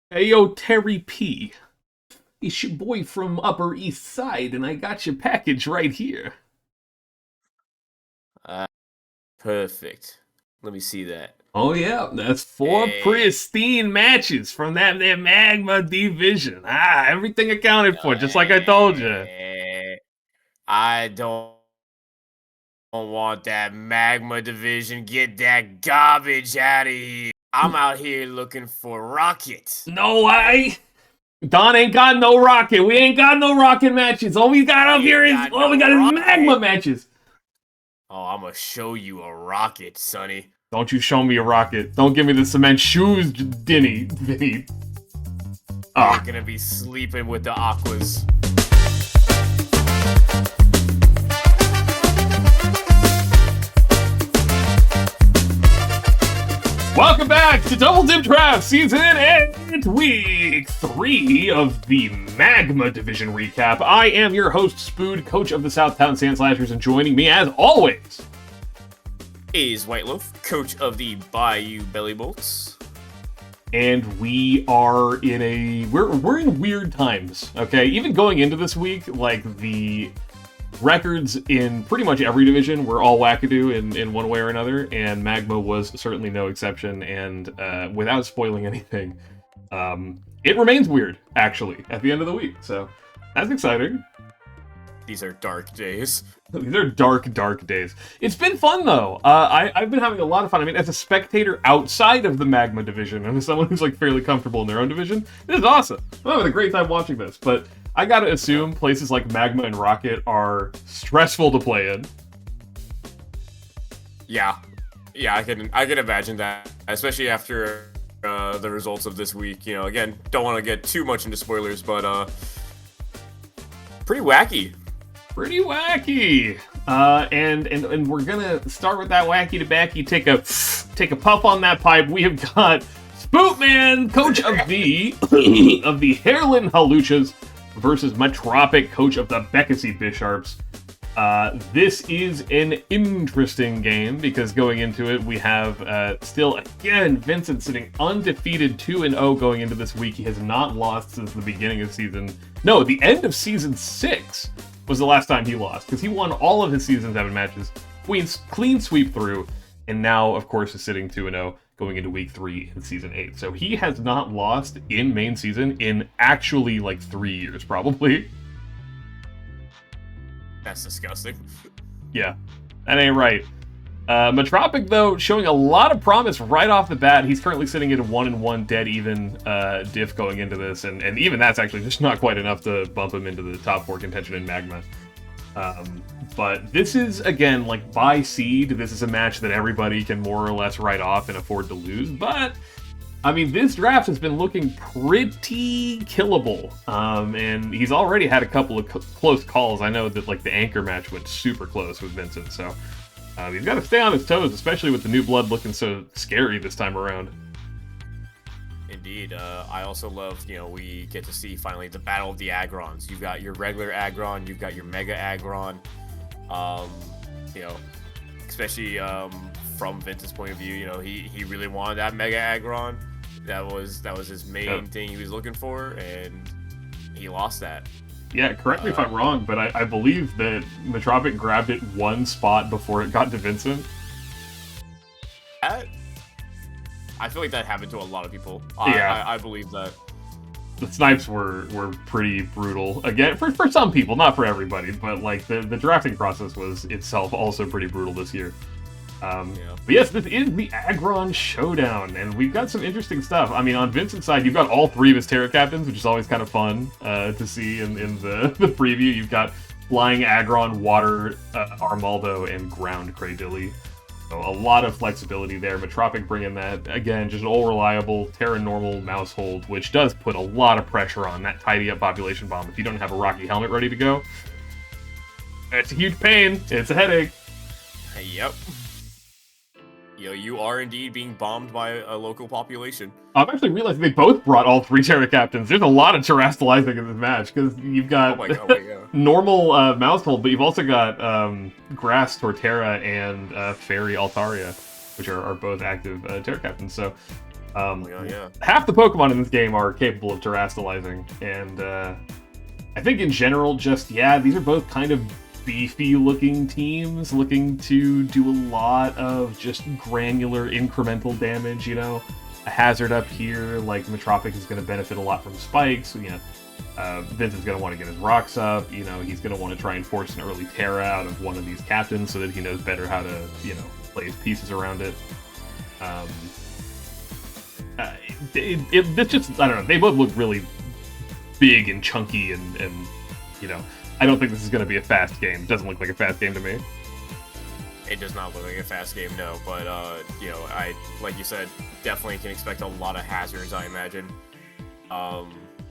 Hey yo, Terry P. It's your boy from Upper East Side, and I got your package right here. Uh, Perfect. Let me see that. Oh yeah, that's four Hey, pristine matches from that there Magma division. Everything accounted for, just like I told you. hey, I don't want that magma division. Get that garbage out of here. I'm out here looking for Rocket. No, Don ain't got no rocket. We ain't got no rocket matches. All we got up We here ain't is got all we no got is Rocket. Magma matches. Oh, I'm gonna show you a Rocket, Sonny. Don't you show me a rocket. Don't give me the cement shoes, Vinny. You're Ah. gonna be sleeping with the Aquas. Welcome back to Double Dip Draft Season and Week 3 of the Magma Division recap. I am your host, Spood, coach of the Southtown Sandslashers, and joining me, as always, Is Whiteloaf, coach of the Bayou Belly Bolts. and we are in we're in weird times, okay? Even going into this week, like, the records in pretty much every division were all wackadoo in one way or another, and Magma was certainly no exception. And without spoiling anything, it remains weird, actually, at the end of the week. So that's exciting. These are dark days. These are dark, dark days. It's been fun, though. I've been having a lot of fun. I mean, as a spectator outside of the Magma division, and as someone who's like fairly comfortable in their own division, this is awesome. I'm having a great time watching this. But I gotta assume places like Magma and Rocket are stressful to play in. Yeah, yeah, I can imagine that, especially after the results of this week. You know, again, don't want to get too much into spoilers, but pretty wacky. Pretty wacky. And we're gonna start with that wacky tobacky. Take a puff on that pipe. We have got Spootman, coach of the of the Heerlen Hawluchas, versus Metropic, coach of the Bekasi Bisharps. This is an interesting game because going into it, we have still again Vincent sitting undefeated 2-0 going into this week. He has not lost since the beginning of season. No, the end of season 6 was the last time he lost because he won all of his season 7 matches. Clean sweep through, and now of course is sitting 2-0 going into week 3 in season 8. So he has not lost in main season in actually like 3 years probably. That's disgusting. Yeah, that ain't right. Metropic, though, showing a lot of promise right off the bat. He's currently sitting at a 1-1 dead even diff going into this, and even that's actually just not quite enough to bump him into the top 4 contention in Magma. But this is, again, like, by seed, this is a match that everybody can more or less write off and afford to lose, but I mean, this draft has been looking pretty killable, and he's already had a couple of close calls. I know that like the anchor match went super close with Vincent, so he's got to stay on his toes, especially with the new blood looking so scary this time around. Indeed. I also love, we get to see finally the battle of the Agrons. You've got your regular Agron, you've got your Mega Agron. Um, you know, especially from Vincent's point of view, he really wanted that Mega Agron. That was his main thing he was looking for, and he lost that. Yeah, correct me if I'm wrong, but I believe that Metropic grabbed it one spot before it got to Vincent. That, I feel like that happened to a lot of people. Yeah. I believe that. The snipes were pretty brutal. Again, for some people, not for everybody, but like the drafting process was itself also pretty brutal this year. Yeah. But yes, this is the Agron Showdown, and we've got some interesting stuff. I mean, on Vincent's side, you've got all 3 of his Terra Captains, which is always kind of fun to see in the preview. You've got Flying Agron, Water Armaldo, and Ground Kraydilly. So a lot of flexibility there. Metropic bringing that, again, just an all-reliable Terra Normal mouse hold, which does put a lot of pressure on that tidy-up population bomb. If you don't have a Rocky Helmet ready to go, it's a huge pain. It's a headache. Yep. You are indeed being bombed by a local population. I'm actually realizing they both brought all 3 Terra Captains. There's a lot of Terrastalizing in this match, because you've got normal Mousehold, but you've also got Grass Torterra and Fairy Altaria, which are both active Terra Captains. So Yeah. Half the Pokemon in this game are capable of terastallizing, and I think in general, these are both kind of beefy-looking teams looking to do a lot of just granular, incremental damage, you know? A hazard up here, like Metropic is going to benefit a lot from spikes, you know. Vincent's going to want to get his rocks up, you know, he's going to want to try and force an early Terra out of one of these captains so that he knows better how to, you know, play his pieces around it. This just, I don't know, they both look really big and chunky and you know, I don't think this is going to be a fast game. It doesn't look like a fast game to me. It does not look like a fast game, no, but, you know, like you said, definitely can expect a lot of hazards, I imagine.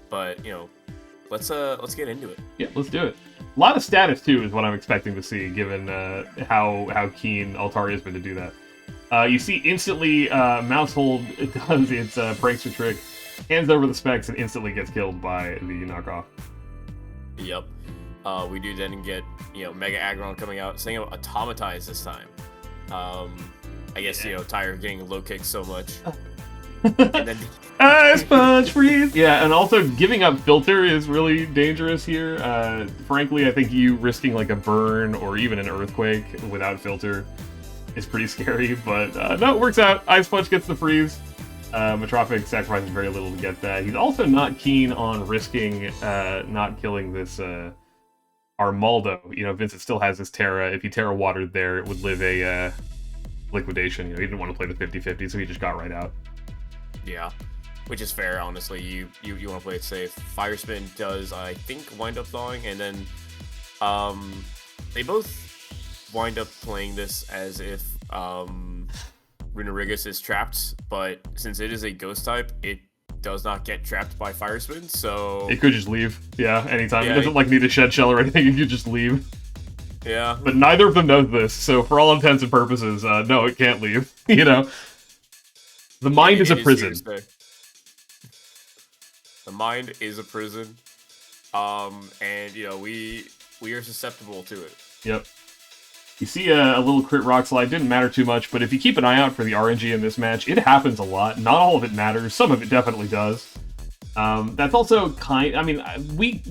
But, you know, let's get into it. Yeah, let's do it. A lot of status, too, is what I'm expecting to see, given how keen Altaria's been to do that. You see instantly, Mousehold does its prankster trick, hands over the specs, and instantly gets killed by the knockoff. Yep. We do then get, you know, Mega Aggron coming out, saying Automatize this time. I guess, you know, tired of getting low kicks so much. And then Ice Punch Freeze! Yeah, and also giving up Filter is really dangerous here. Frankly, I think you risking like a burn or even an Earthquake without Filter is pretty scary, but no, it works out. Ice Punch gets the freeze. Metropic sacrifices very little to get that. He's also not keen on risking not killing this Armaldo. You know, Vincent still has his Terra. If he Terra watered there, it would live a liquidation. You know, he didn't want to play the 50-50, so he just got right out. Yeah, which is fair, honestly. You want to play it safe. Fire Spin does, I think, wind up thawing, and then they both wind up playing this as if Runerigus is trapped, but since it is a ghost type, it does not get trapped by Fire Spin, so... It could just leave, yeah, anytime. It doesn't, like, need a Shed Shell or anything, it could just leave. Yeah. But neither of them knows this, so for all intents and purposes, no, it can't leave, you know? The mind is a prison. The mind is a prison, and, you know, we are susceptible to it. Yep. You see a little crit rock slide, didn't matter too much, but if you keep an eye out for the RNG in this match, it happens a lot. Not all of it matters, some of it definitely does. That's also I mean, we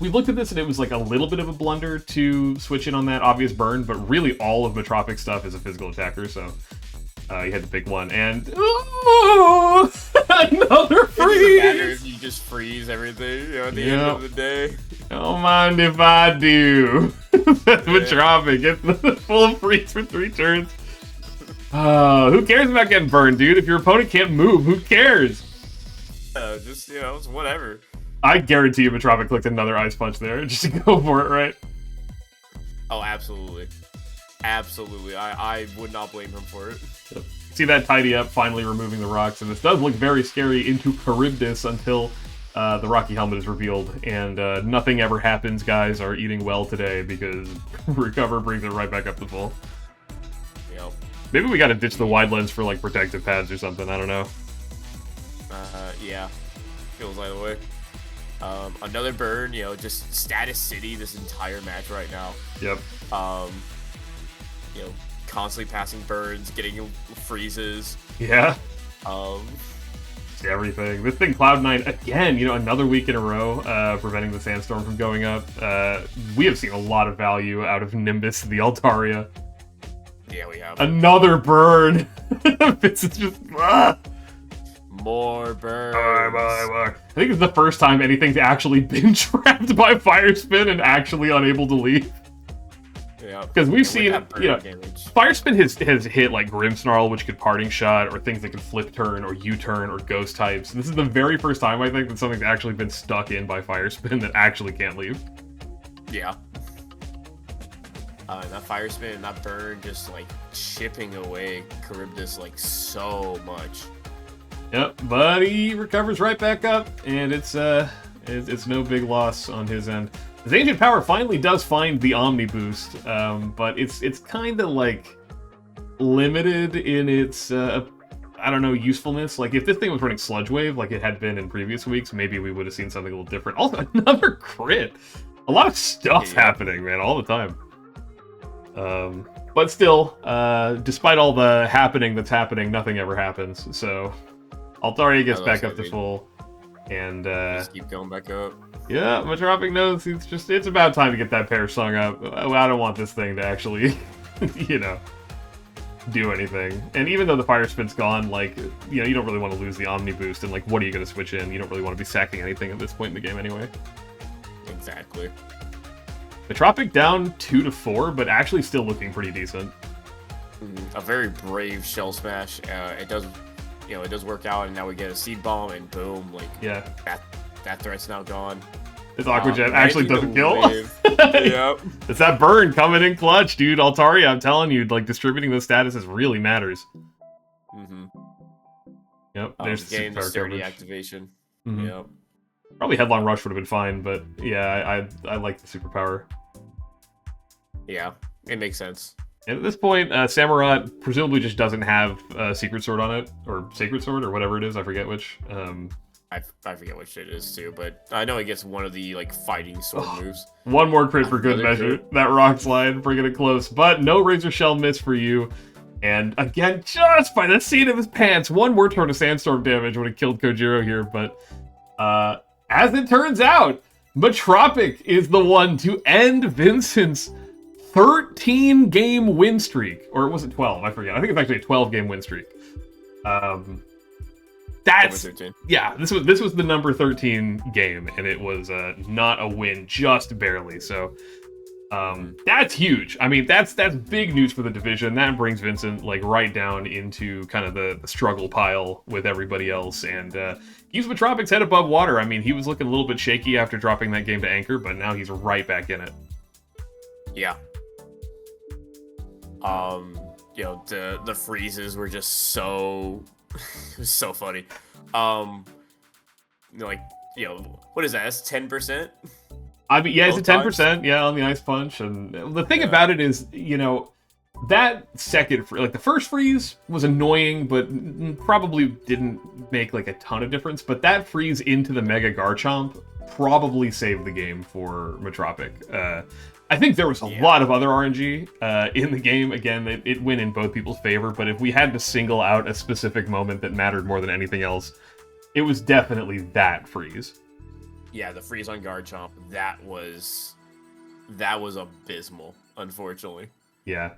looked at this and it was like a little bit of a blunder to switch in on that obvious burn, but really all of Metropic stuff is a physical attacker, so you had to pick one, and ooh, another freeze! It doesn't matter if you just freeze everything, you know, at the end of the day. Don't mind if I do. That's Metropic. Get the full freeze for 3 turns. Who cares about getting burned, dude? If your opponent can't move, who cares? Just, you know, it's whatever. I guarantee you Metropic clicked another Ice Punch there just to go for it, right? Oh, absolutely. Absolutely. I would not blame him for it. Yep. See that tidy up, finally removing the rocks, and this does look very scary into Charybdis until the Rocky Helmet is revealed, and nothing ever happens. Guys are eating well today because Recover brings it right back up to full. Yep. Maybe we gotta ditch the wide lens for like protective pads or something, I don't know. Yeah. Feels like the way. Another burn, you know, just status city this entire match right now. Yep. You know, constantly passing burns, getting freezes. Yeah. Everything. Everything. This thing, Cloud9, again, you know, another week in a row, preventing the Sandstorm from going up. We have seen a lot of value out of Nimbus, the Altaria. Yeah, we have. Another burn! It's just... More burns. I think it's the first time anything's actually been trapped by Fire Spin and actually unable to leave. Yeah. Because we've seen, you know, damage. Fire Spin has hit like Grimmsnarl, which could Parting Shot, or things that can Flip Turn, or U-Turn, or Ghost types. And this is the very first time, I think, that something's actually been stuck in by Fire Spin that actually can't leave. Yeah. That Fire Spin and that burn just, like, chipping away Charybdis, like, so much. Yep, but he recovers right back up, and it's no big loss on his end. His Ancient Power finally does find the Omni boost, but it's kind of like limited in its I don't know, usefulness. Like if this thing was running Sludge Wave like it had been in previous weeks, maybe we would have seen something a little different. Also, another crit. A lot of stuff happening, man, all the time. But still, despite all the happening that's happening, nothing ever happens. So Altaria gets Oh, back that's up to good. full. And, Just keep going back up. yeah, Metropic knows it's about time to get that pair sung up. I don't want this thing to actually, you know, do anything. And even though the Fire Spit's gone, like, you know, you don't really want to lose the Omni Boost, and, like, what are you going to switch in? You don't really want to be sacking anything at this point in the game anyway. Exactly. Metropic down 2-4, but actually still looking pretty decent. A very brave Shell Smash. It does, you know, it does work out, and now we get a Seed Bomb, and boom, like, Yeah. that threat's now gone. This Aqua Jet actually doesn't kill. Yep. It's that burn coming in clutch, dude. Altaria, I'm telling you, like, distributing those statuses really matters. Mm-hmm. Yep, there's the Getting the superpower sturdy coverage. activation. Mhm. Yep. Probably Headlong Rush would have been fine, but yeah, I like the superpower. Yeah, it makes sense. And at this point, Samurott presumably just doesn't have Secret Sword on it, or Sacred Sword, or whatever it is, I forget which. I forget which it is too, but I know he gets one of the like fighting sword moves. One more crit for good Another measure. crit. That Rock Slide, bringing it close. But no Razor Shell miss for you. And again, just by the seat of his pants, one more turn of Sandstorm damage would have killed Kojiro here. But as it turns out, Metropic is the one to end Vincent's 13-game win streak. Or was it 12? I forget. I think it's actually a 12-game win streak. That's... 13. Yeah, this was the number 13 game, and it was not a win, just barely. So that's huge. I mean, that's big news for the division. That brings Vincent like right down into kind of the struggle pile with everybody else, and keeps Metropic's head above water. I mean, he was looking a little bit shaky after dropping that game to Anchor, but now he's right back in it. Yeah. You know, the freezes were just so it was so funny. Like, you know, what is that? That's 10%? I mean, yeah, it's a Both 10%, yeah, on the Ice Punch. And the thing about it is, you know, that second, like the first freeze was annoying, but probably didn't make like a ton of difference. But that freeze into the Mega Garchomp probably saved the game for Metropic. I think there was a lot of other RNG in the game. Again, it went in both people's favor, but if we had to single out a specific moment that mattered more than anything else, it was definitely that freeze. Yeah, the freeze on Garchomp, that was abysmal, unfortunately. Yeah.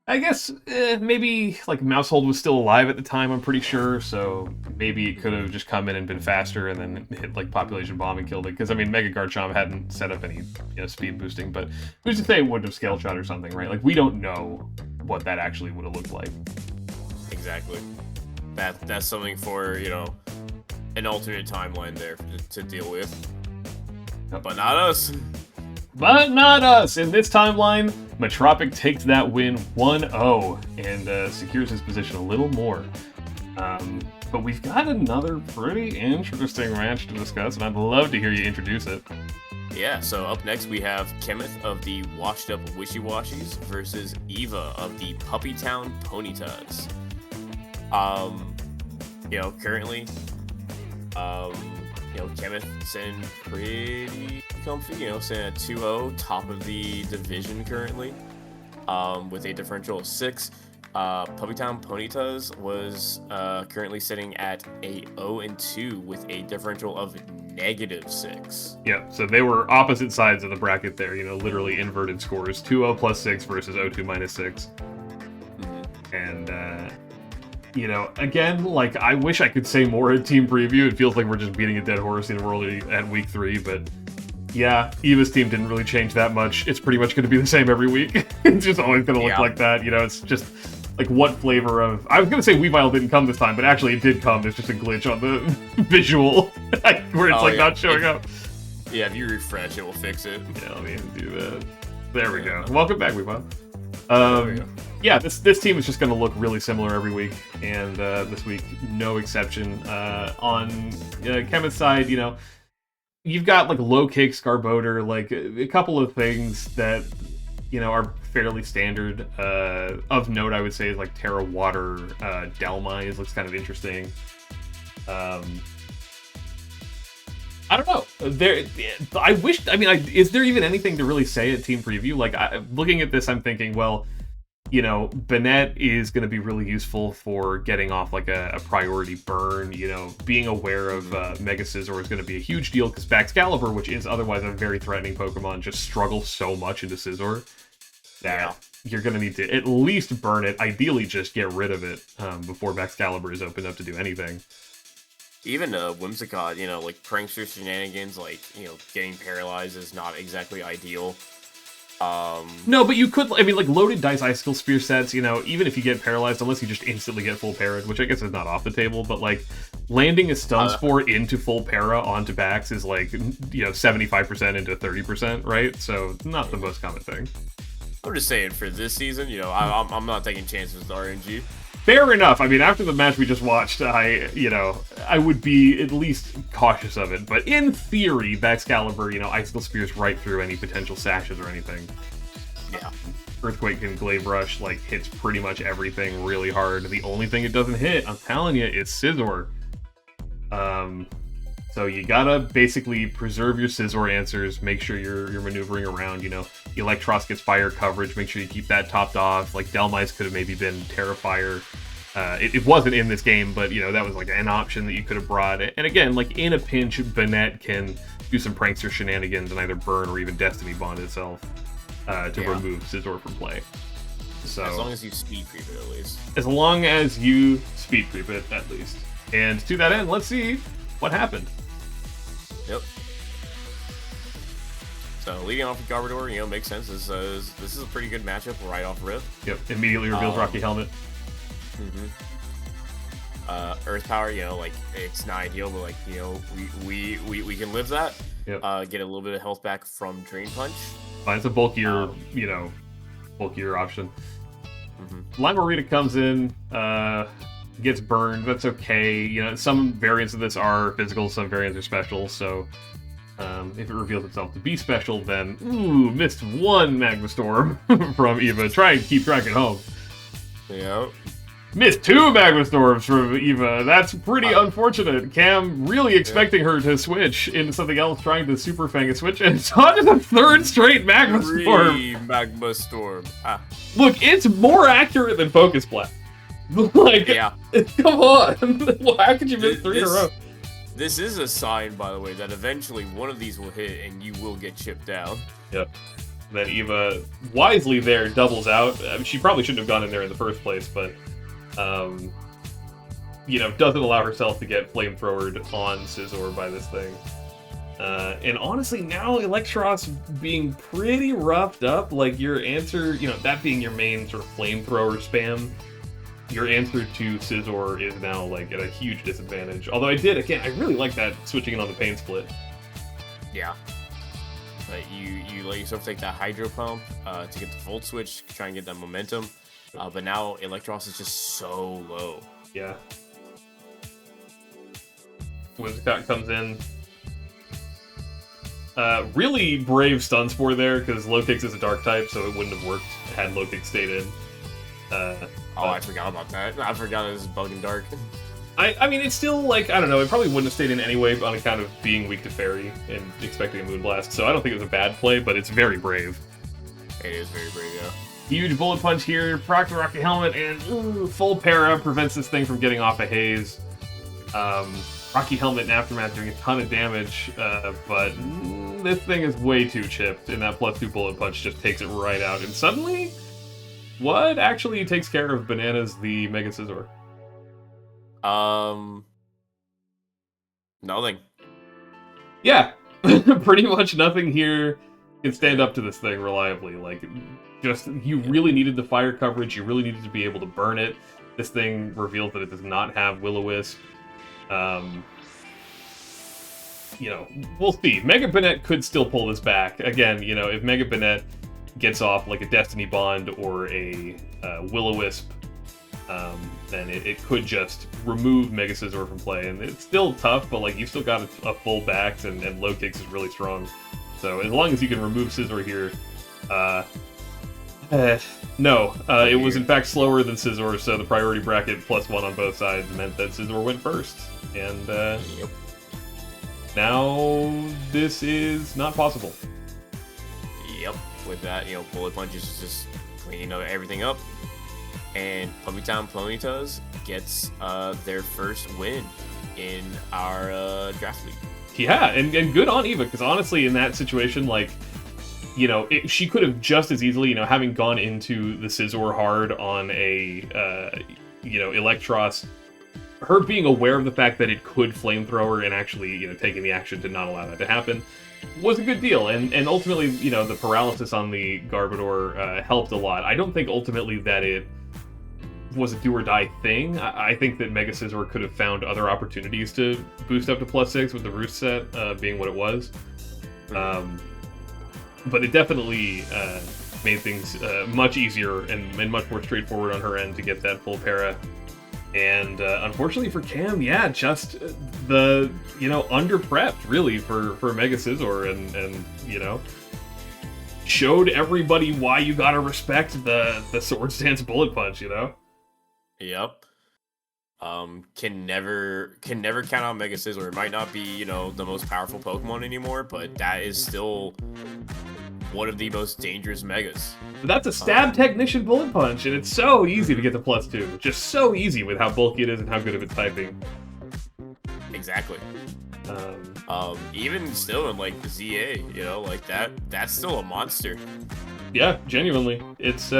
I guess maybe like Mousehold was still alive at the time, I'm pretty sure, so maybe it could have just come in and been faster and then hit like Population Bomb and killed it. Because I mean, Mega Garchomp hadn't set up any speed boosting, but who's to say it would have Scale Shot or something, right? Like we don't know what that actually would have looked like. Exactly. That's something for, you know, an alternate timeline there to deal with. Yep. But not us. But not us! In this timeline, Metropic takes that win 1-0 and secures his position a little more. But we've got another pretty interesting match to discuss, and I'd love to hear you introduce it. Yeah, so up next we have Kenneth of the Washed Up Wishiwashis versus Eevee of the Puppytown Ponytas. You know, currently, you know, Kenneth sitting pretty comfy, you know, sitting at 2-0, top of the division currently, with a differential of 6. Puppytown Ponytas was currently sitting at a 0-2 with a differential of -6. Yeah, so they were opposite sides of the bracket there, you know, literally inverted scores. 2-0 plus 6 versus 0-2 minus 6. Mm-hmm. And, you know, again, like, I wish I could say more at Team Preview. It feels like we're just beating a dead horse, you know, we're only at week 3, but yeah, Eevee's team didn't really change that much. It's pretty much going to be the same every week. It's just always going to look like that, you know, it's just, like, what flavor of... I was going to say Weavile didn't come this time, but actually it did come. There's just a glitch on the visual, where it's, not showing up. Yeah, if you refresh, it will fix it. Yeah, let me do that. There we go. Welcome back, Weavile. Yeah, this team is just going to look really similar every week, and this week, no exception. On Kevin's side, you know, you've got, like, low kick, Scarboder, like, a couple of things that, you know, are fairly standard. Of note, I would say, is, like, Terra Water, Delmise looks kind of interesting. I don't know. Is there even anything to really say at Team Preview? Like, looking at this, I'm thinking, well, you know, Banette is going to be really useful for getting off like a priority burn. You know, being aware of Mega Scizor is going to be a huge deal because Baxcalibur, which is otherwise a very threatening Pokemon, just struggles so much into Scizor that you're going to need to at least burn it. Ideally, just get rid of it before Baxcalibur is opened up to do anything. Even Whimsicott, you know, like prankster shenanigans, like, you know, getting paralyzed is not exactly ideal. No, but you could, I mean, like, loaded Dice Icicle Spear sets, you know, even if you get paralyzed, unless you just instantly get full parried, which I guess is not off the table, but, like, landing a Stun Spore into full para onto Bax is, like, you know, 75% into 30%, right? So, not the most common thing. I'm just saying, for this season, you know, I'm not taking chances with RNG. Fair enough. I mean, after the match we just watched, I would be at least cautious of it. But in theory, Baxcalibur, you know, Icicle Spears right through any potential sashes or anything. Yeah. Earthquake and Glaive Rush, like, hits pretty much everything really hard. The only thing it doesn't hit, I'm telling you, is Scizor. So you gotta basically preserve your Scizor answers, make sure you're maneuvering around, you know. Electros gets fire coverage, make sure you keep that topped off. Like, Delmise could have maybe been Terrafire. It wasn't in this game, but, you know, that was, like, an option that you could have brought. And again, like, in a pinch, Banette can do some prankster shenanigans and either burn or even Destiny Bond itself to remove Scizor from play. So, as long as you speed creep it, at least. As long as you speed creep it, at least. And to that end, let's see what happened. Yep. So leading off with Garbodor, you know, makes sense. This is a pretty good matchup right off rip. Yep. Immediately reveals Rocky Helmet. Earth Power, you know, like, it's not ideal, but, like, you know, we can live that. Yep. Get a little bit of health back from Drain Punch. Fine, it's a bulkier, you know, bulkier option. Limorita comes in, gets burned. That's okay. You know, some variants of this are physical, some variants are special. So if it reveals itself to be special, then missed one Magma Storm from Eevee. Try and keep track at home. Yeah. Missed two Magma Storms from Eevee. That's pretty unfortunate. Cam really expecting her to switch into something else, trying to Super Fang a switch, and it's not just a third straight Magma Storm. Magma Storm. Look, it's more accurate than Focus Blast. Like, come on. How could you miss three in a row? This is a sign, by the way, that eventually one of these will hit and you will get chipped down. Yep. Then Eevee, wisely there, doubles out. I mean, she probably shouldn't have gone in there in the first place, but, you know, doesn't allow herself to get flamethrowered on Scizor by this thing. And honestly, now Electros being pretty roughed up, like, your answer, you know, that being your main sort of flamethrower spam, your answer to Scizor is now, like, at a huge disadvantage. Although I really like that switching it on the Pain Split. Yeah. But you let yourself take that Hydro Pump to get the Volt Switch, try and get that momentum. But now Electros is just so low. Yeah. Whimsicott comes in. Really brave Stun Spore there, because Lotix is a Dark type, so it wouldn't have worked had Lotix stayed in. I forgot about that. I forgot it was Bug and Dark. I mean, it's still, like, I don't know, it probably wouldn't have stayed in anyway on account of being weak to Fairy and expecting a Moonblast, so I don't think it was a bad play, but it's very brave. It is very brave, yeah. Huge Bullet Punch here, proc the Rocky Helmet, and full para prevents this thing from getting off a haze. Rocky Helmet and Aftermath doing a ton of damage, but this thing is way too chipped, and that +2 Bullet Punch just takes it right out, and suddenly, what actually takes care of Bananas the Mega Scizor? Nothing. Yeah, pretty much nothing here can stand up to this thing reliably. Like, just, you really needed the fire coverage, you really needed to be able to burn it. This thing reveals that it does not have Will-O-Wisp. You know, we'll see. Mega Banette could still pull this back. Again, you know, if Mega Banette gets off like a Destiny Bond or a Will-O-Wisp, then it could just remove Mega Scizor from play. And it's still tough, but, like, you've still got a full Bax, and Lotix is really strong. So as long as you can remove Scizor here, no, it was in fact slower than Scizor, so the priority bracket +1 on both sides meant that Scizor went first. And now this is not possible. Yep. With that, you know, Bullet Punch is just cleaning everything up. And Puppytown Ponytas gets their first win in our draft league. Yeah, and good on Eevee, because honestly, in that situation, like, you know, she could have just as easily, you know, having gone into the Scizor hard on a, you know, Electros, her being aware of the fact that it could flamethrower and actually, you know, taking the action to not allow that to happen was a good deal. And ultimately, you know, the paralysis on the Garbodor helped a lot. I don't think ultimately that it was a do-or-die thing. I think that Mega Scizor could have found other opportunities to boost up to +6 with the Roost set being what it was. But it definitely made things much easier and much more straightforward on her end to get that full para. And unfortunately for Cam, yeah, just the, you know, under-prepped, really, for Mega Scizor, and you know, showed everybody why you gotta respect the Swords Dance Bullet Punch, you know? Yep. Can never count on Mega Scizor. It might not be, you know, the most powerful Pokemon anymore, but that is still one of the most dangerous Megas. That's a stab technician Bullet Punch, and it's so easy to get to +2. Just so easy with how bulky it is and how good of it's typing. Exactly. Even still in like the ZA, you know, like that's still a monster. Yeah, genuinely. It's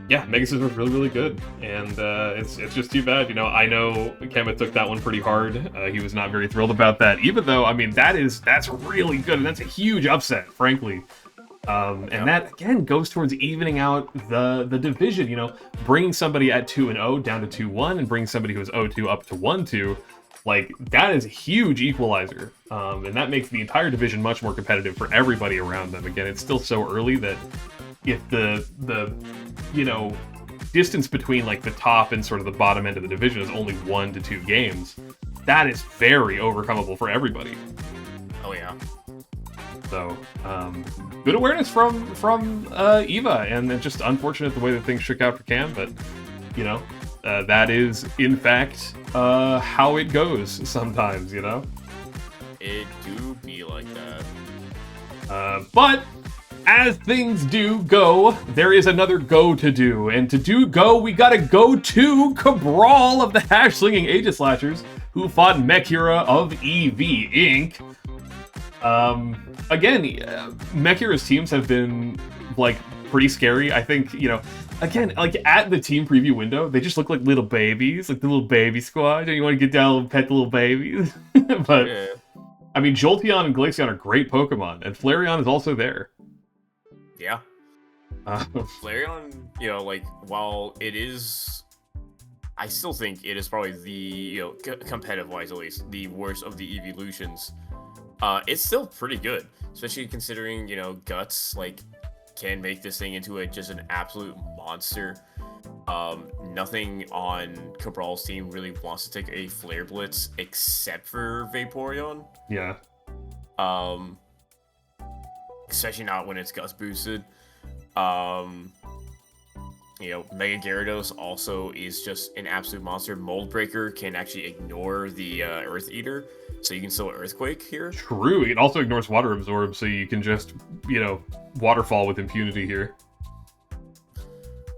yeah, Mega Scizor was really, really good, and it's just too bad. You know, I know Kemba took that one pretty hard. He was not very thrilled about that, even though, I mean, that's really good, and that's a huge upset, frankly. And that, again, goes towards evening out the division, you know, bringing somebody at 2-0 down to 2-1, and bringing somebody who was 0-2 up to 1-2. Like, that is a huge equalizer, and that makes the entire division much more competitive for everybody around them. Again, it's still so early that if the you know, distance between, like, the top and sort of the bottom end of the division is only 1 to 2 games, that is very overcomable for everybody. Oh, yeah. So, good awareness from Eevee, and it's just unfortunate the way that things shook out for Cam, but, you know, that is, in fact, how it goes sometimes, you know? It do be like that. But, as things do go, there is another go to do, and to do go, we gotta go to Cabral of the Slinging Aegislashers, who fought Mechura of Eevee Inc. Again, Mechura's teams have been, like, pretty scary. I think, you know, again, like, at the team preview window, they just look like little babies, like the little baby squad, and you want to get down and pet the little babies. But, yeah. I mean, Jolteon and Glaceon are great Pokemon, and Flareon is also there. Yeah. Flareon, you know, like, while it is... I still think it is probably the, you know, competitive-wise at least, the worst of the evolutions. It's still pretty good, especially considering, you know, Guts, like, can make this thing into just an absolute monster. Nothing on Cabral's team really wants to take a Flare Blitz except for Vaporeon. Yeah. Especially not when it's Guts boosted. You know, Mega Gyarados also is just an absolute monster. Mold Breaker can actually ignore the Earth Eater, so you can still Earthquake here. True. It also ignores Water Absorb, so you can just, you know, Waterfall with impunity here.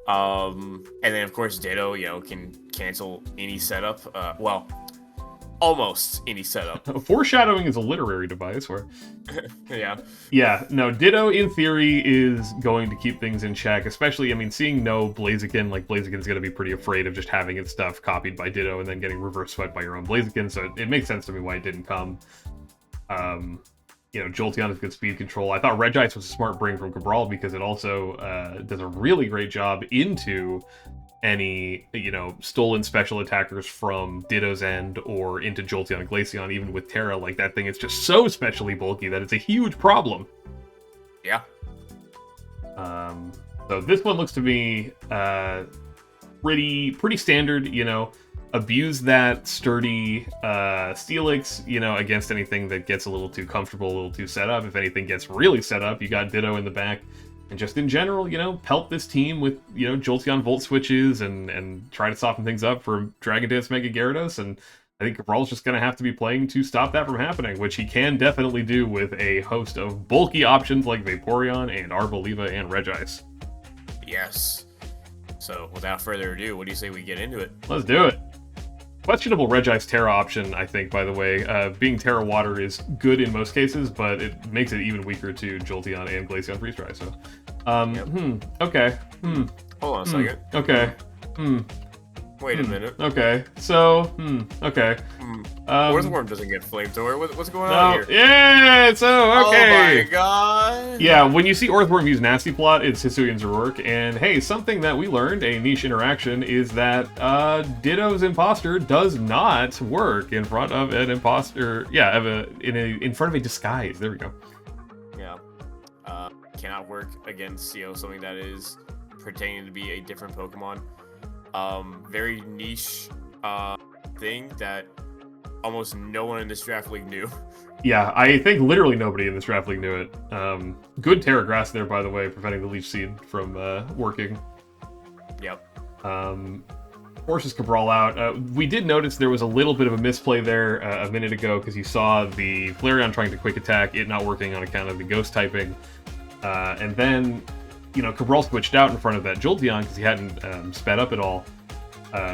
And then, of course, Ditto, you know, can cancel any setup. Well, almost any setup. Foreshadowing is a literary device, where... Yeah. Yeah, no, Ditto, in theory, is going to keep things in check, especially, I mean, seeing no Blaziken, like, Blaziken's going to be pretty afraid of just having its stuff copied by Ditto and then getting reverse swept by your own Blaziken, so it makes sense to me why it didn't come. You know, Jolteon has good speed control. I thought Regice was a smart bring from Cabral because it also does a really great job into any, you know, stolen special attackers from Ditto's end or into Jolteon and Glaceon, even with Terra. Like, that thing is just so specially bulky that it's a huge problem. Yeah. So this one looks to be pretty standard, you know. Abuse that sturdy Steelix, you know, against anything that gets a little too comfortable, a little too set up. If anything gets really set up, you got Ditto in the back. And just in general, you know, pelt this team with, you know, Jolteon Volt switches and try to soften things up for Dragon Dance Mega Gyarados. And I think Cabral's just going to have to be playing to stop that from happening, which he can definitely do with a host of bulky options like Vaporeon and Arboliva and Regice. Yes. So, without further ado, what do you say we get into it? Let's do it. Questionable Regice Terra option, I think, by the way. Being Terra Water is good in most cases, but it makes it even weaker to Jolteon and Glaceon Freeze Dry, so... okay. Hold on a second. Okay. Wait a minute. Okay. So, okay. Earthworm doesn't get flamethrower. What's going on here? Yeah, so, okay. Oh my god. Yeah, when you see Earthworm use Nasty Plot, it's Hisuian's Rourke, and hey, something that we learned, a niche interaction, is that Ditto's Imposter does not work in front of an imposter, in front of a disguise. There we go. Yeah. Cannot work against, something that is pretending to be a different Pokemon. Very niche thing that almost no one in this draft league knew. Yeah, I think literally nobody in this draft league knew it. Good Terra Grass there, by the way, preventing the Leech Seed from working. Yep. Forces Cabral out. We did notice there was a little bit of a misplay there a minute ago, because you saw the Flareon trying to quick attack, it not working on account of the Ghost typing. And then, Cabral switched out in front of that Jolteon because he hadn't sped up at all.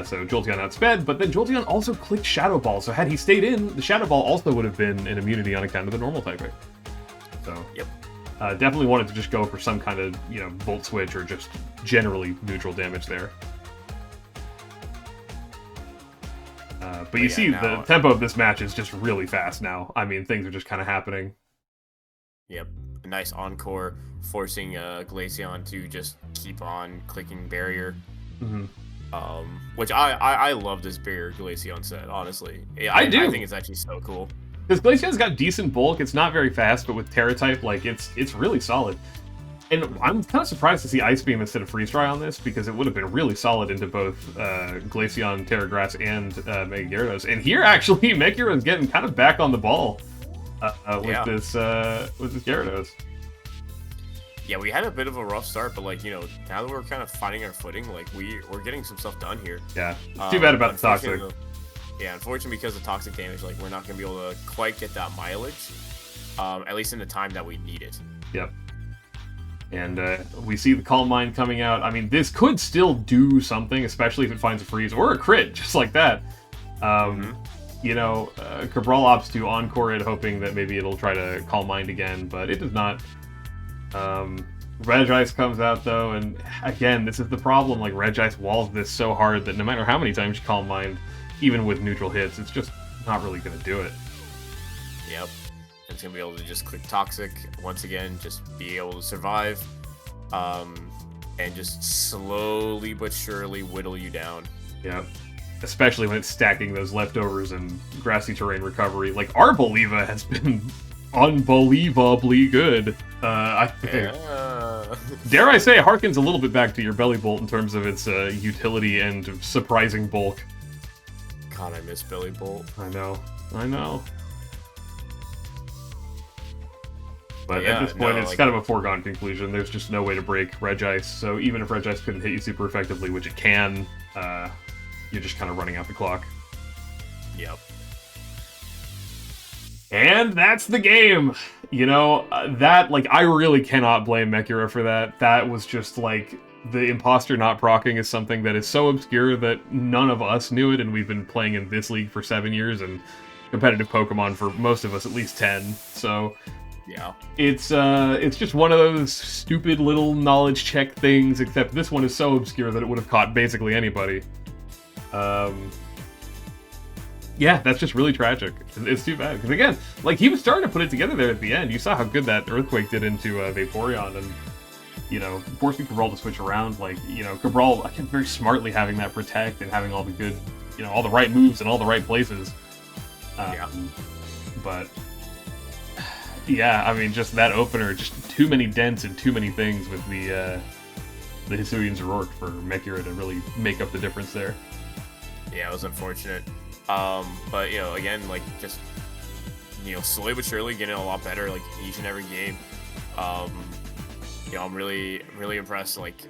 So Jolteon outsped, but then Jolteon also clicked Shadow Ball, so had he stayed in, the Shadow Ball also would have been an immunity on account of the normal typing. So, yep. Definitely wanted to just go for some kind of, Volt Switch or just generally neutral damage there. But you see, the tempo of this match is just really fast now. I mean, things are just kind of happening. Yep. A nice encore, forcing Glaceon to just keep on clicking Barrier. Mm-hmm. Which I love this Barrier Glaceon set, honestly. I do. I think it's actually so cool. Because Glaceon's got decent bulk. It's not very fast, but with Terra type, like, it's really solid. And I'm kind of surprised to see Ice Beam instead of Freeze Dry on this, because it would have been really solid into both Glaceon, Terra Grass, and Mega Gyarados. And here, actually, Mega Gyarados getting kind of back on the ball with this Gyarados. Yeah, we had a bit of a rough start, but, like, now that we're kind of finding our footing, like, we're getting some stuff done here. Yeah, too bad about the Toxic. Yeah, unfortunately, because of Toxic damage, like, we're not going to be able to quite get that mileage, at least in the time that we need it. Yep. And we see the Calm Mind coming out. I mean, this could still do something, especially if it finds a freeze or a crit, just like that. Cabral opts to encore it, hoping that maybe it'll try to Calm Mind again, but it does not. Regice comes out, though, and again, this is the problem. Like, Regice walls this so hard that no matter how many times you Calm Mind, even with neutral hits, it's just not really going to do it. Yep. It's going to be able to just click Toxic once again, just be able to survive, and just slowly but surely whittle you down. Yep. Especially when it's stacking those leftovers and grassy terrain recovery. Like, Arboliva has been unbelievably good, I think. Yeah. Dare I say, harkens a little bit back to your Belly Bolt in terms of its utility and surprising bulk. God, I miss Belly Bolt. I know. But yeah, at this point, it's kind of a foregone conclusion. There's just no way to break Regice, so even if Regice couldn't hit you super effectively, which it can, you're just kind of running out the clock. Yep. And that's the game! I really cannot blame Mechura for that. That was just, like, the imposter not proccing is something that is so obscure that none of us knew it, and we've been playing in this league for 7 years, and competitive Pokemon for most of us at least 10, so... Yeah. It's just one of those stupid little knowledge check things, except this one is so obscure that it would have caught basically anybody. Yeah, that's just really tragic. It's too bad. Because again, like, he was starting to put it together there at the end. You saw how good that Earthquake did into Vaporeon, and, forcing Cabral to switch around. Like, Cabral, again, very smartly having that Protect and having all the good, all the right moves in all the right places. Yeah. But... yeah, I mean, just that opener, just too many dents and too many things with the Hisuian's Rourke for Mechura to really make up the difference there. Yeah, it was unfortunate. But, again, like, just, slowly but surely getting a lot better, like, each and every game. I'm really, really impressed, like,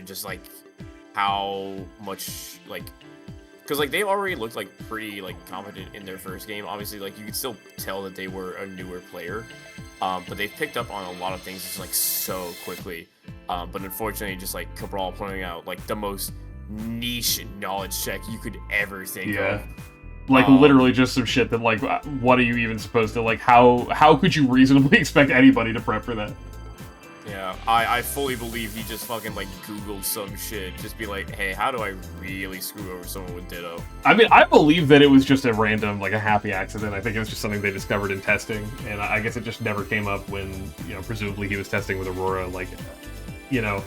just, like, how much, like, because, like, they already looked, like, pretty, like, competent in their first game. Obviously, like, you could still tell that they were a newer player. But they've picked up on a lot of things just, like, so quickly. But unfortunately, just like Cabral pointing out, like the most niche knowledge check you could ever think of. Like literally just some shit that like, what are you even supposed to like? How could you reasonably expect anybody to prep for that? Yeah, I fully believe he just fucking like Googled some shit, just be like, hey, how do I really screw over someone with Ditto? I mean, I believe that it was just a random, like a happy accident. I think it was just something they discovered in testing, and I guess it just never came up when, you know, presumably he was testing with Aurora. Like, you know,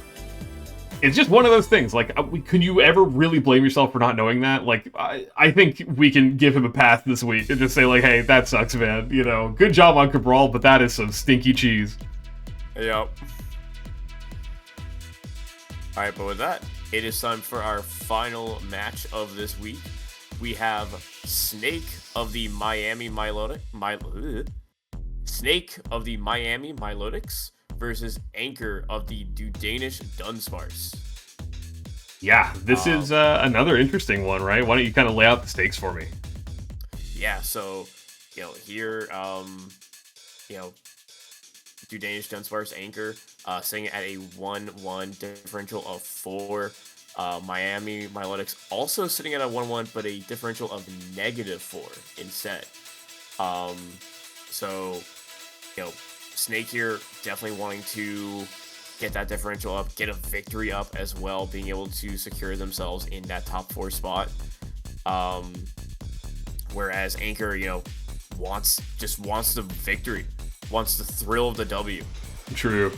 it's just one of those things. Like, could you ever really blame yourself for not knowing that? Like, I think we can give him a pass this week and just say like, hey, that sucks, man. You know, good job on Cabral, but that is some stinky cheese. Yep. Alright, but with that, it is time for our final match of this week. We have Snake of the Miami Milotics versus Anchor of the DuDanishDunsparce. Yeah, this is another interesting one, right? Why don't you kind of lay out the stakes for me? Yeah, so, you know, here, you know, DuDanishDunsparce Anchor sitting at a 1-1 differential of 4. Miami Milotics also sitting at a 1-1, but a differential of -4 instead. So, you know, Snake here definitely wanting to get that differential up, get a victory up as well, being able to secure themselves in that top 4 spot. Whereas Anchor, you know, wants the victory. Wants the thrill of the W. True.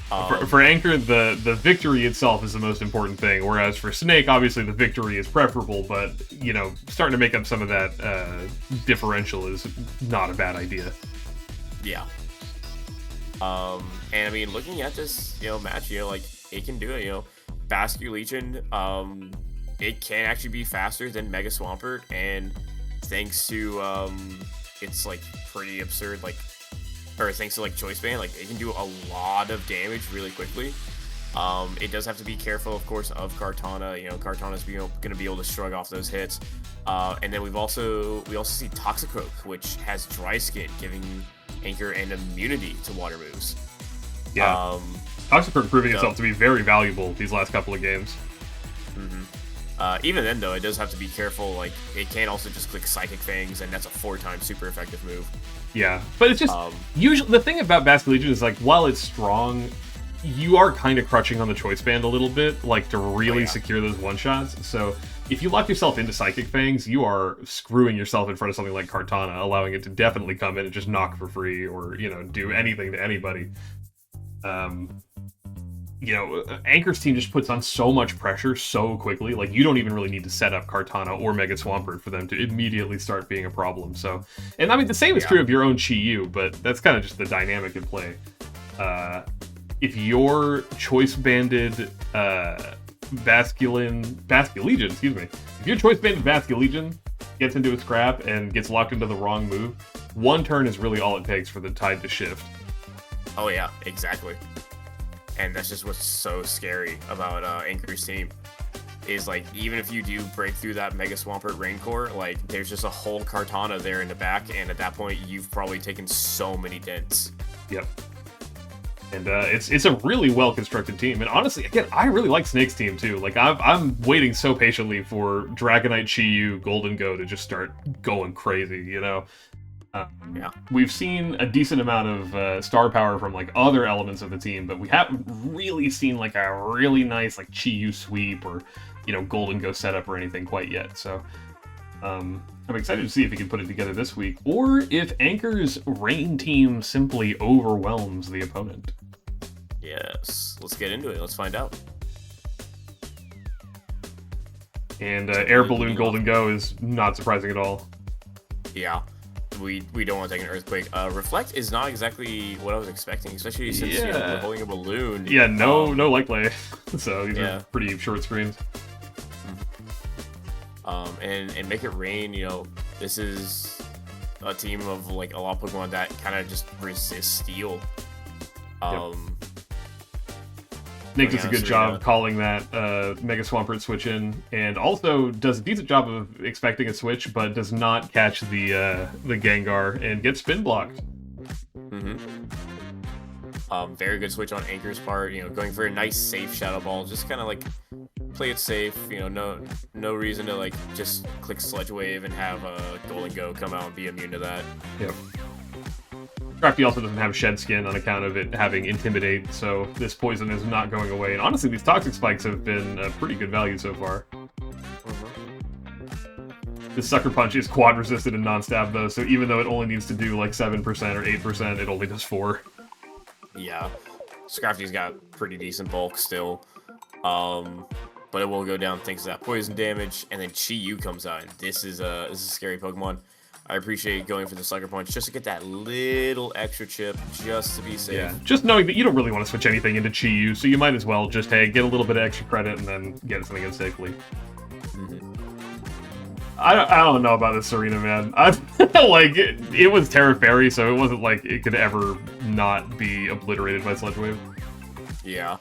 For Anchor, the victory itself is the most important thing, whereas for Snake, obviously the victory is preferable, but, you know, starting to make up some of that differential is not a bad idea. Yeah. And I mean, looking at this, you know, match, you know, like, it can do it, you know. Basculegion, it can actually be faster than Mega Swampert, and thanks to, it's, like, pretty absurd, like, or thanks to like Choice Band, like it can do a lot of damage really quickly. It does have to be careful, of course, of Kartana. You know, Kartana's going to be able to shrug off those hits. And then we also see Toxicroak, which has Dry Skin, giving Anchor an immunity to water moves. Yeah, Toxicroak proving itself to be very valuable these last couple of games. Even then, though, it does have to be careful. Like, it can also just click Psychic Fangs, and that's a 4-time super effective move. Yeah, but it's just usually the thing about Basculegion is like while it's strong, you are kind of crutching on the Choice Band a little bit, like to really secure those one-shots. So if you lock yourself into Psychic Fangs, you are screwing yourself in front of something like Kartana, allowing it to definitely come in and just knock for free or, you know, do anything to anybody. You know, Anchor's team just puts on so much pressure so quickly. Like, you don't even really need to set up Kartana or Mega Swampert for them to immediately start being a problem. So, and I mean, the same is true of your own Chi-Yu, but that's kind of just the dynamic in play. If your choice-banded Basculegion, excuse me, if your choice-banded Basculegion gets into a scrap and gets locked into the wrong move, one turn is really all it takes for the tide to shift. Oh yeah, exactly. And that's just what's so scary about Anchor's team. Is like, even if you do break through that Mega Swampert Raincore, like there's just a whole Kartana there in the back, and at that point you've probably taken so many dents. Yep. And it's a really well constructed team. And honestly, again, I really like Snake's team too. Like I'm waiting so patiently for Dragonite, Chi-Yu, Golden Go to just start going crazy, you know. We've seen a decent amount of star power from like other elements of the team, but we haven't really seen like a really nice like Chi-Yu sweep or, you know, Golden Go setup or anything quite yet. So I'm excited to see if he can put it together this week, or if Anchor's Rain team simply overwhelms the opponent. Yes, let's get into it. Let's find out. And Air Balloon Golden Go is not surprising at all. Yeah. We don't want to take an earthquake. Reflect is not exactly what I was expecting, especially since you know, we're holding a balloon. Yeah, no light play. So these are pretty short screens. And Make It Rain, you know, this is a team of like a lot of Pokemon that kind of just resist steel. Nick does a good job calling that Mega Swampert switch in, and also does a decent job of expecting a switch, but does not catch the Gengar and gets spin blocked. Very good switch on Anchor's part. Going for a nice safe Shadow Ball. Just kind of like play it safe. No reason to like just click Sludge Wave and have Golden Go come out and be immune to that. Yep. Crafty also doesn't have Shed Skin on account of it having Intimidate, so this poison is not going away. And honestly, these Toxic Spikes have been a pretty good value so far. This Sucker Punch is quad resisted and non-stab though, so even though it only needs to do like 7% or 8%, it only does 4. Yeah, Scrafty's got pretty decent bulk still, but it will go down thanks to that poison damage. And then Chi-Yu comes out, and this is a scary Pokemon. I appreciate going for the Sucker Punch just to get that little extra chip, just to be safe. Yeah, just knowing that you don't really want to switch anything into Chi-Yu, so you might as well just, hey, get a little bit of extra credit and then get something in safely. I don't know about this Serena, man. Like, it was Terra Fairy, so it wasn't like it could ever not be obliterated by Sludge Wave. Yeah.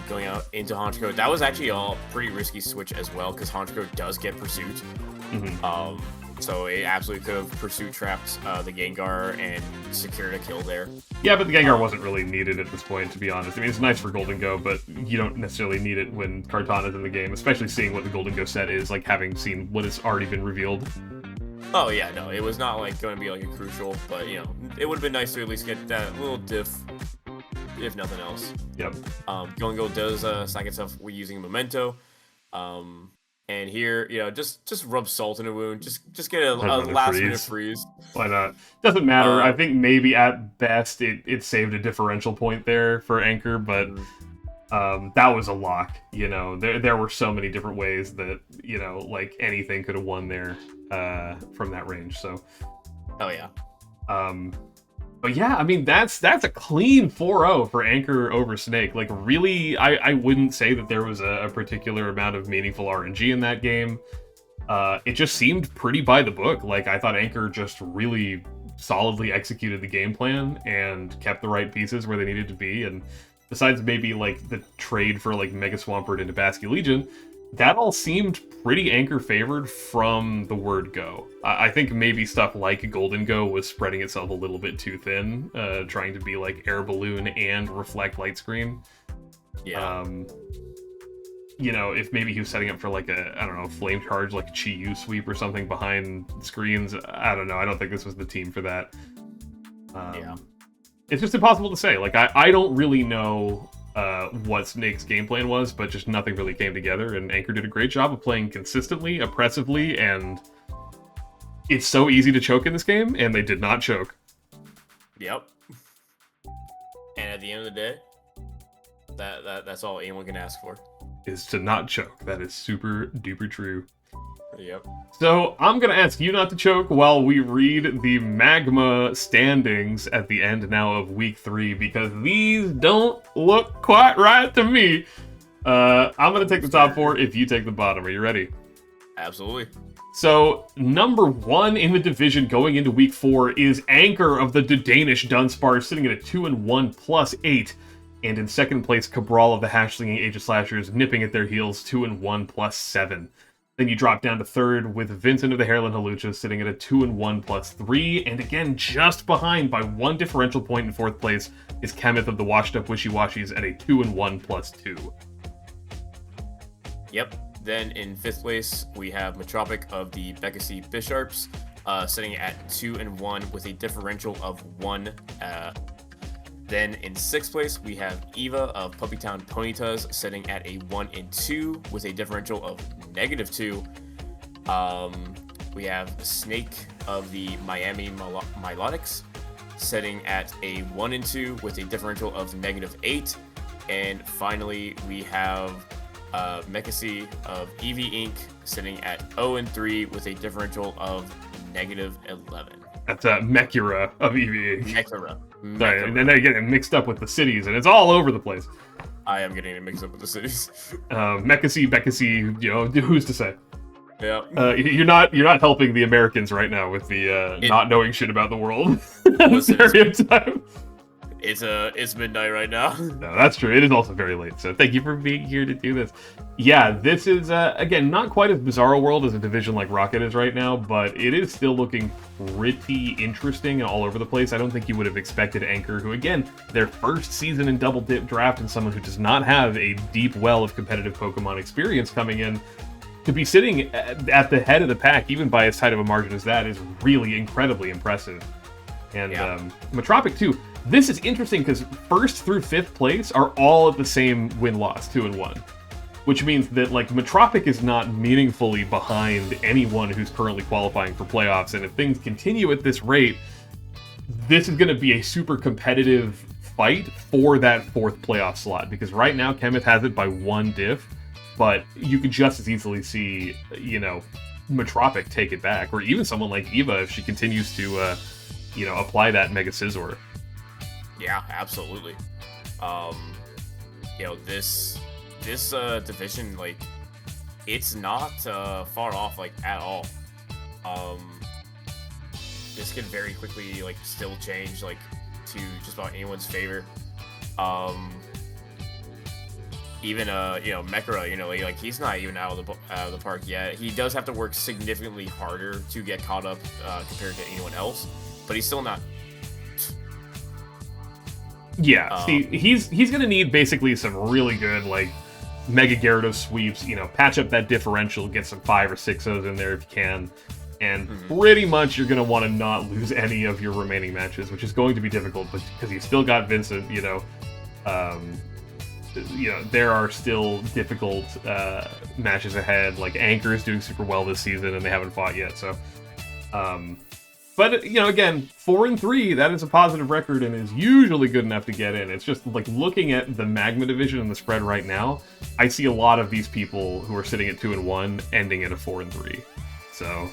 Going out into Honchko, that was actually a pretty risky switch as well, because Honchko does get Pursuit. So it absolutely could have Pursuit trapped the Gengar and secured a kill there. Yeah, but the Gengar wasn't really needed at this point, to be honest. I mean, it's nice for Golden Go, but you don't necessarily need it when Kartana's in the game, especially seeing what the Golden Go set is, like having seen what has already been revealed. Oh yeah, no, it was not like going to be like a crucial, but it would have been nice to at least get that little diff, if nothing else. Yep. Golden Go does stack itself using Memento. And here, just rub salt in a wound. Just get a last-minute freeze. Why not? Doesn't matter. I think maybe at best it saved a differential point there for Anchor, but that was a lock. There were so many different ways that like anything could have won there from that range. So. Oh yeah. But yeah, I mean, that's a clean 4-0 for Anchor over Snake. Like, really, I wouldn't say that there was a particular amount of meaningful RNG in that game. It just seemed pretty by the book. Like, I thought Anchor just really solidly executed the game plan and kept the right pieces where they needed to be. And besides maybe, like, the trade for, like, Mega Swampert into Basque Legion, that all seemed pretty Anchor favored from the word go. I think maybe stuff like Golden Go was spreading itself a little bit too thin, trying to be like Air Balloon and Reflect Light Screen. Yeah. If maybe he was setting up for like a, Flame Charge, like a Chi-Yu sweep or something behind screens, I don't know. I don't think this was the team for that. Yeah. It's just impossible to say. Like, I don't really know what Snake's game plan was, but just nothing really came together, and Anchor did a great job of playing consistently, oppressively, and it's so easy to choke in this game, and they did not choke. Yep. And at the end of the day, that's all anyone can ask for. Is to not choke. That is super duper true. Yep. So, I'm going to ask you not to choke while we read the Magma standings at the end now of Week 3, because these don't look quite right to me. I'm going to take the top 4 if you take the bottom. Are you ready? Absolutely. So, number 1 in the division going into Week 4 is Anchor of the DuDanishDunsparce, sitting at a 2-1 plus 8. And in second place, Cabral of the Slinging Aegislashers, nipping at their heels, 2-1 plus 7. Then you drop down to third with Vincent of the Heerlen Hawluchas sitting at a 2-1 plus 3. And again, just behind by 1 differential point in fourth place is Kenneth of the Washed Up Wishiwashis at a 2-1 plus 2. Yep. Then in fifth place, we have Metropic of the Bekasi Bisharps sitting at 2-1 with a differential of 1. Then in sixth place, we have Eevee of Puppytown Ponytas sitting at a 1-2 with a differential of -2. We have Snake of the Miami Milotics sitting at a 1-2 with a differential of -8. And finally, we have Bekasi of Eevee Inc. sitting at 0-3 with a differential of -11. That's Mekura of Eevee. Mekura. Sorry, and then they get it mixed up with the cities, and it's all over the place. I am getting it mixed up with the cities. Bekasi, who's to say? Yeah. You're not helping the Americans right now with the not knowing shit about the world stereotype. It's midnight right now. No, that's true. It is also very late, so thank you for being here to do this. Yeah, this is, again, not quite as bizarre a world as a division like Rocket is right now, but it is still looking pretty interesting and all over the place. I don't think you would have expected Anchor, who, again, their first season in Double Dip Draft and someone who does not have a deep well of competitive Pokemon experience coming in, to be sitting at the head of the pack, even by as tight of a margin as that, is really incredibly impressive. And Metropic, too. This is interesting because 1st through 5th place are all at the same win-loss, 2-1. Which means that, like, Metropic is not meaningfully behind anyone who's currently qualifying for playoffs, and if things continue at this rate, this is going to be a super competitive fight for that 4th playoff slot, because right now Kemeth has it by 1 diff, but you could just as easily see, you know, Metropic take it back, or even someone like Eevee if she continues to, you know, apply that Mega Scizor. Yeah, absolutely. You know, this division, like, it's not far off, like, at all. This can very quickly, like, still change, like, to just about anyone's favor. Even you know, Mekara, you know, like, he's not even out of the park yet. He does have to work significantly harder to get caught up compared to anyone else, but he's still not. Yeah, see, he's gonna need basically some really good, like, Mega Gyarados sweeps, you know, patch up that differential, get some 5 or 6-0s in there if you can, and pretty much you're gonna want to not lose any of your remaining matches, which is going to be difficult, but because you still got Vincent, you know, there are still difficult matches ahead. Like, Anchor is doing super well this season, and they haven't fought yet, so, but, you know, again, 4-3, that is a positive record and is usually good enough to get in. It's just, like, looking at the Magma division and the spread right now, I see a lot of these people who are sitting at 2-1 ending at a 4-3. So,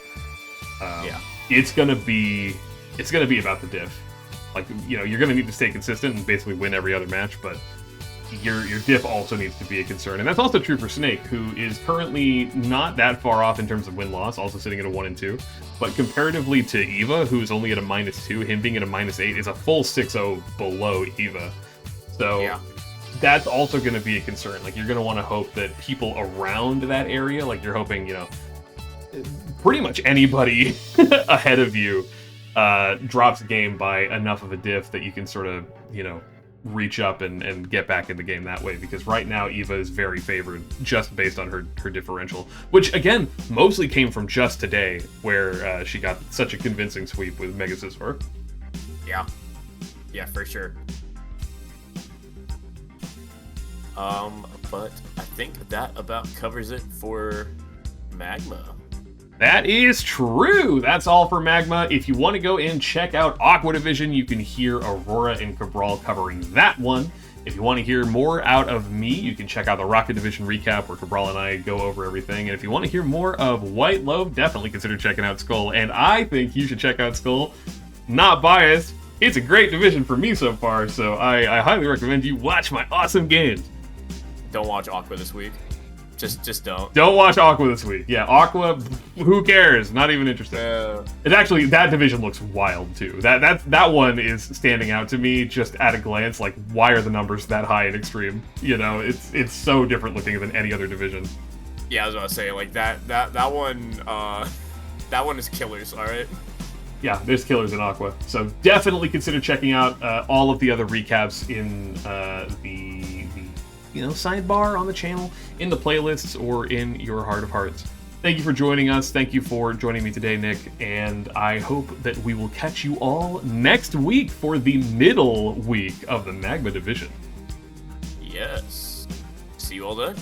yeah, it's gonna be about the diff. Like, you know, you're gonna need to stay consistent and basically win every other match, but your diff also needs to be a concern. And that's also true for Snake, who is currently not that far off in terms of win-loss, also sitting at a 1-2. But comparatively to Eevee, who's only at a -2, him being at a -8 is a full 6-0 below Eevee. So yeah, that's also going to be a concern. Like, you're going to want to hope that people around that area, like, you're hoping, you know, pretty much anybody ahead of you drops a game by enough of a diff that you can sort of, you know, reach up and get back in the game that way, because right now Eevee is very favored just based on her differential, which again mostly came from just today, where she got such a convincing sweep with Mega Scizor. Yeah, for sure. But I think that about covers it for Magma. That is true. That's all for Magma. If you want to go and check out Aqua Division, you can hear Aurora and Cabral covering that one. If you want to hear more out of me, you can check out the Rocket Division recap where Cabral and I go over everything. And if you want to hear more of White Loaf, definitely consider checking out Skull. And I think you should check out Skull. Not biased. It's a great division for me so far, so I highly recommend you watch my awesome games. Don't watch Aqua this week. Just don't. Don't watch Aqua this week. Yeah, Aqua, who cares? Not even interested. It's actually, that division looks wild too. That one is standing out to me just at a glance. Like, why are the numbers that high in Extreme? You know, it's so different looking than any other division. Yeah, I was about to say, like, that one is killers. All right. Yeah, there's killers in Aqua. So definitely consider checking out all of the other recaps in the sidebar on the channel, in the playlists, or in your heart of hearts. Thank you for joining us. Thank you for joining me today, Nick. And I hope that we will catch you all next week for the middle week of the Magma division. Yes. See you all then.